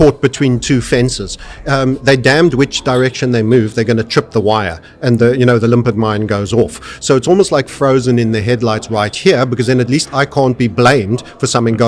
caught between two fences. They're damned which direction they move. They're going to trip the wire, and the limpet mine goes off. So it's almost like frozen in the headlights right here, because then at least I can't be blamed for something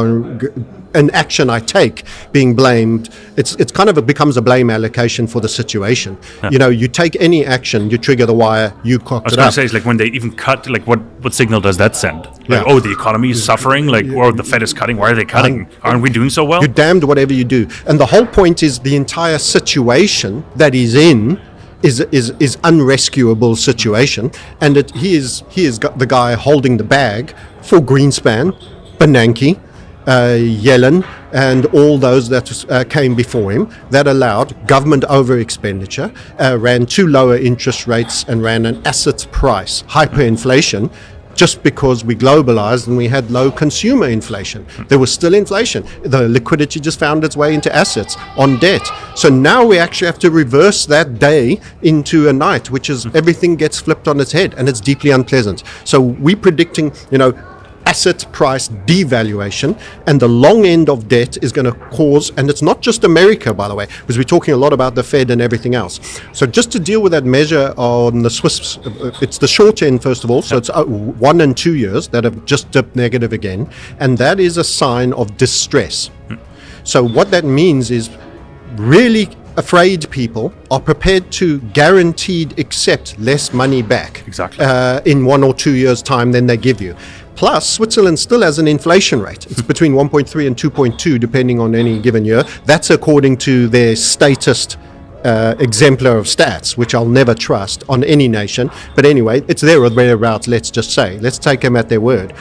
an action I take being blamed. It's kind of, it becomes a blame allocation for the situation. Yeah. You take any action, you trigger the wire, you cocked it up. I was going to say, it's like when they even cut, like what signal does that send? Yeah. Like, the economy is suffering, or the Fed is cutting. Why are they cutting? Aren't we doing so well? You're damned whatever you do. And the whole point is the entire situation that he's in is unrescuable situation, and he is the guy holding the bag for Greenspan, Bernanke, Yellen, and all those that came before him, that allowed government over expenditure, ran too lower interest rates, and ran an asset price hyperinflation, just because we globalized and we had low consumer inflation. There was still inflation. The liquidity just found its way into assets on debt. So now we actually have to reverse that day into a night, which is everything gets flipped on its head, and it's deeply unpleasant. So we're predicting, asset price devaluation, and the long end of debt is going to cause, and it's not just America, by the way, because we're talking a lot about the Fed and everything else. So just to deal with that measure on the Swiss, it's the short end first of all, so it's 1 and 2 years that have just dipped negative again, and that is a sign of distress. So what that means is really afraid people are prepared to guaranteed accept less money back in 1 or 2 years' time than they give you. Plus, Switzerland still has an inflation rate. It's between 1.3 and 2.2, depending on any given year. That's according to their statist exemplar of stats, which I'll never trust on any nation. But anyway, it's their whereabouts, let's just say. Let's take them at their word.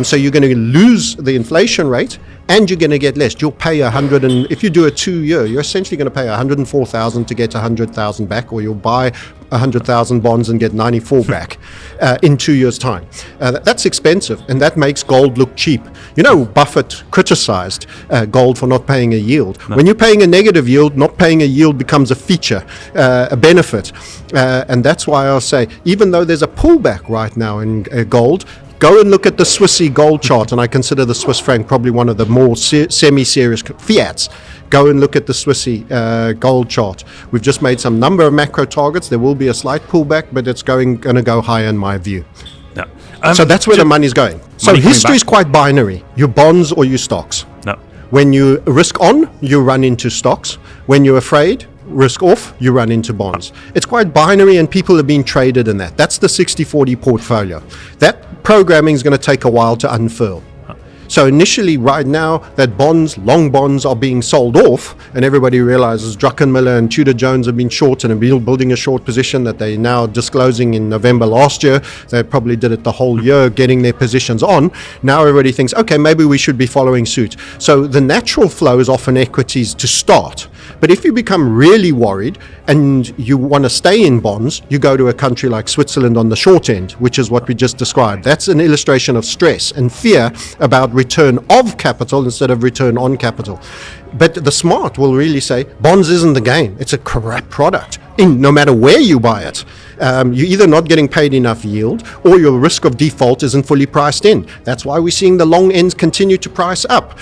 So you're going to lose the inflation rate, and you're going to get less. You'll pay if you do a 2 year, you're essentially going to pay 104,000 to get 100,000 back, or you'll buy 100,000 bonds and get 94 back in 2 years' time. That's expensive, and that makes gold look cheap. Buffett criticized gold for not paying a yield. No. When you're paying a negative yield, not paying a yield becomes a feature, a benefit. And that's why I'll say, even though there's a pullback right now in gold, go and look at the Swissy gold chart, and I consider the Swiss franc probably one of the more semi-serious fiats. Go and look at the Swissy gold chart. We've just made some number of macro targets. There will be a slight pullback, but it's going to go higher in my view. Yeah. So that's where the money's going. So history is quite binary. Your bonds or your stocks. No. When you risk on, you run into stocks. When you're afraid, risk off, you run into bonds. It's quite binary, and people have been traded in that. That's the 60-40 portfolio. That programming is going to take a while to unfurl. So initially, right now, that long bonds are being sold off, and everybody realizes Druckenmiller and Tudor Jones have been short and have been building a short position that they're now disclosing in November last year. They probably did it the whole year, getting their positions on. Now everybody thinks, okay, maybe we should be following suit. So the natural flow is often equities to start. But if you become really worried and you want to stay in bonds, you go to a country like Switzerland on the short end, which is what we just described. That's an illustration of stress and fear about return of capital instead of return on capital. But the smart will really say, bonds isn't the game. It's a crap product. No matter where you buy it, you're either not getting paid enough yield, or your risk of default isn't fully priced in. That's why we're seeing the long ends continue to price up,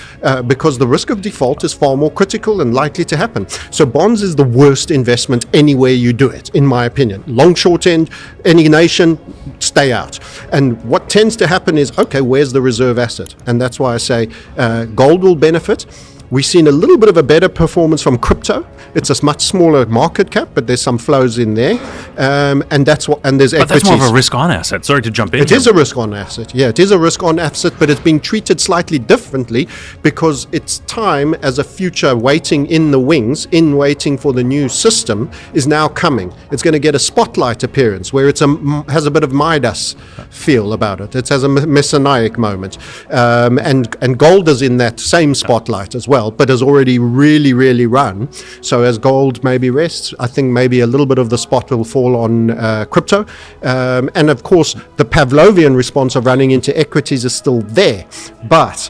because the risk of default is far more critical and likely to happen. So bonds is the worst investment anywhere you do it, in my opinion. Long, short end, any nation, stay out. And what tends to happen is, okay, where's the reserve asset? And that's why I say gold will benefit. We've seen a little bit of a better performance from crypto. It's a much smaller market cap, but there's some flows in there, and there's equities. But that's more of a risk-on asset. Sorry to jump in. It is a risk-on asset. Yeah, it is a risk-on asset, but it's being treated slightly differently because its time as a future waiting in the wings, waiting for the new system, is now coming. It's going to get a spotlight appearance where it has a bit of Midas feel about it. It has a messianic moment, and gold is in that same spotlight as well, but has already really, really run. So as gold maybe rests, I think maybe a little bit of the spot will fall on crypto. And of course, the Pavlovian response of running into equities is still there, but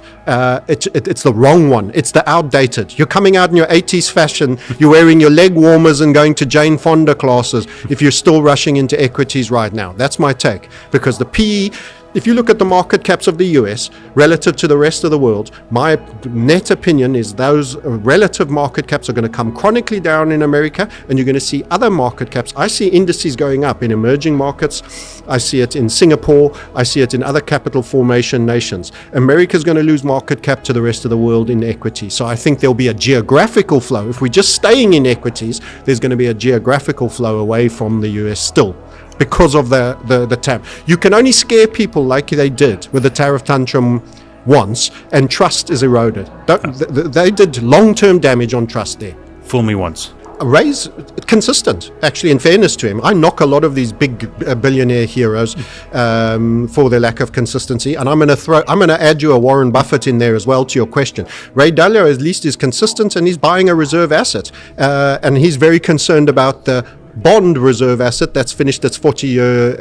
it's the wrong one. It's the outdated. You're coming out in your 80s fashion, you're wearing your leg warmers and going to Jane Fonda classes if you're still rushing into equities right now. That's my take, because the PE if you look at the market caps of the US relative to the rest of the world, my net opinion is those relative market caps are going to come chronically down in America, and you're going to see other market caps. I see indices going up in emerging markets. I see it in Singapore. I see it in other capital formation nations. America's going to lose market cap to the rest of the world in equity. So I think there'll be a geographical flow. If we're just staying in equities, there's going to be a geographical flow away from the US still, because of the tariff. You can only scare people like they did with the tariff tantrum once, and trust is eroded. They did long-term damage on trust there. Fool me once. Ray's consistent, actually, in fairness to him. I knock a lot of these big billionaire heroes for their lack of consistency, and I'm going to add you a Warren Buffett in there as well to your question. Ray Dalio at least is consistent, and he's buying a reserve asset, and he's very concerned about the bond reserve asset that's finished its 40-year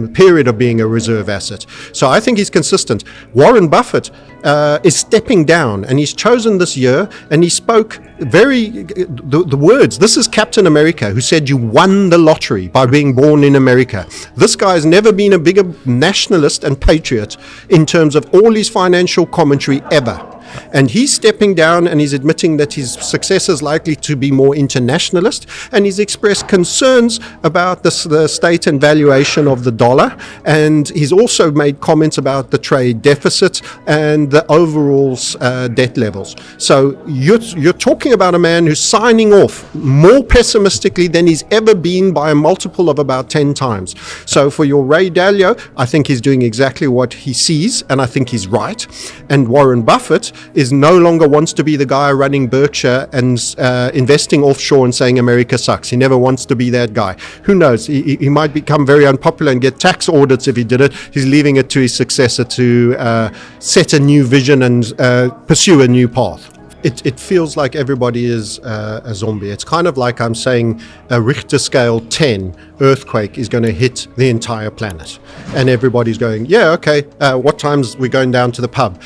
period of being a reserve asset. So I think he's consistent. Warren Buffett is stepping down, and he's chosen this year, and he spoke the words. This is Captain America, who said you won the lottery by being born in America. This guy has never been a bigger nationalist and patriot in terms of all his financial commentary ever. And he's stepping down, and he's admitting that his successor is likely to be more internationalist, and he's expressed concerns about the state and valuation of the dollar, and he's also made comments about the trade deficit and the overall debt levels. So you're talking about a man who's signing off more pessimistically than he's ever been by a multiple of about 10 times. So for your Ray Dalio, I think he's doing exactly what he sees, and I think he's right. And Warren Buffett is no longer wants to be the guy running Berkshire and investing offshore and saying America sucks. He never wants to be that guy. Who knows? He might become very unpopular and get tax audits if he did it. He's leaving it to his successor to set a new vision and pursue a new path. It feels like everybody is a zombie. It's kind of like I'm saying a Richter scale 10 earthquake is going to hit the entire planet. And everybody's going, yeah, okay, what time's we going down to the pub?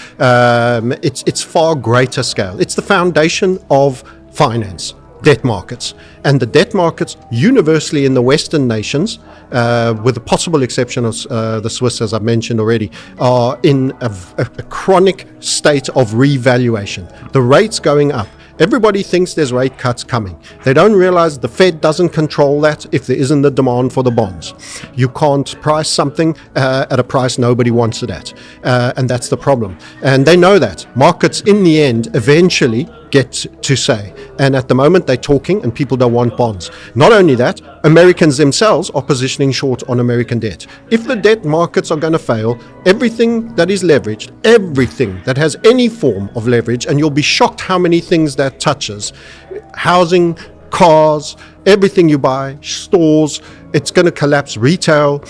It's far greater scale. It's the foundation of finance, debt markets. And the debt markets universally in the Western nations, with the possible exception of the Swiss, as I've mentioned already, are in a chronic state of revaluation. The rates going up. Everybody thinks there's rate cuts coming. They don't realize the Fed doesn't control that if there isn't the demand for the bonds. You can't price something at a price nobody wants it at. And that's the problem. And they know that. Markets, in the end, eventually get to say. And at the moment, they're talking, and people don't want bonds. Not only that, Americans themselves are positioning short on American debt. If the debt markets are going to fail, everything that is leveraged, everything that has any form of leverage, and you'll be shocked how many things that touches, housing, cars, everything you buy, stores, it's going to collapse. Retail,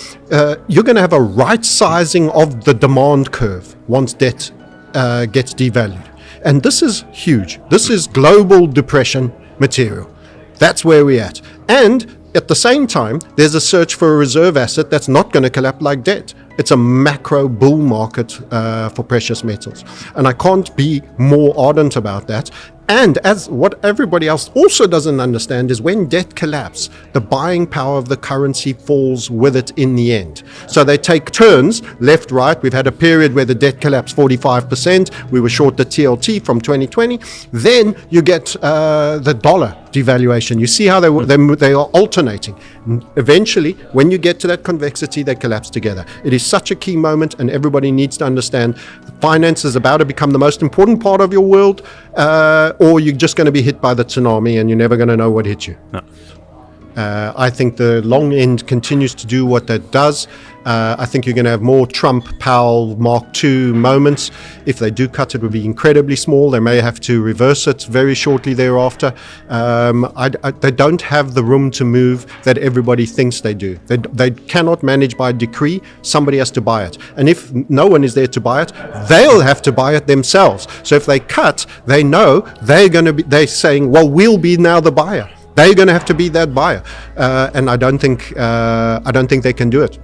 you're going to have a right sizing of the demand curve once debt gets devalued. And this is huge. This is global depression material. That's where we're at. And at the same time, there's a search for a reserve asset that's not going to collapse like debt. It's a macro bull market for precious metals. And I can't be more ardent about that. And as what everybody else also doesn't understand is when debt collapses, the buying power of the currency falls with it in the end. So they take turns, left, right. We've had a period where the debt collapsed 45%. We were short the TLT from 2020. Then you get the dollar devaluation. You see how they are alternating. Eventually, when you get to that convexity, they collapse together. It is such a key moment, and everybody needs to understand finance is about to become the most important part of your world, or you're just going to be hit by the tsunami and you're never going to know what hit you. No. I think the long end continues to do what that does. I think you're going to have more Trump, Powell, Mark II moments. If they do cut, it will be incredibly small. They may have to reverse it very shortly thereafter. They don't have the room to move that everybody thinks they do. They cannot manage by decree. Somebody has to buy it. And if no one is there to buy it, they'll have to buy it themselves. So if they cut, they know they're saying, well, we'll be now the buyer. They're going to have to be that buyer, and I don't think they can do it.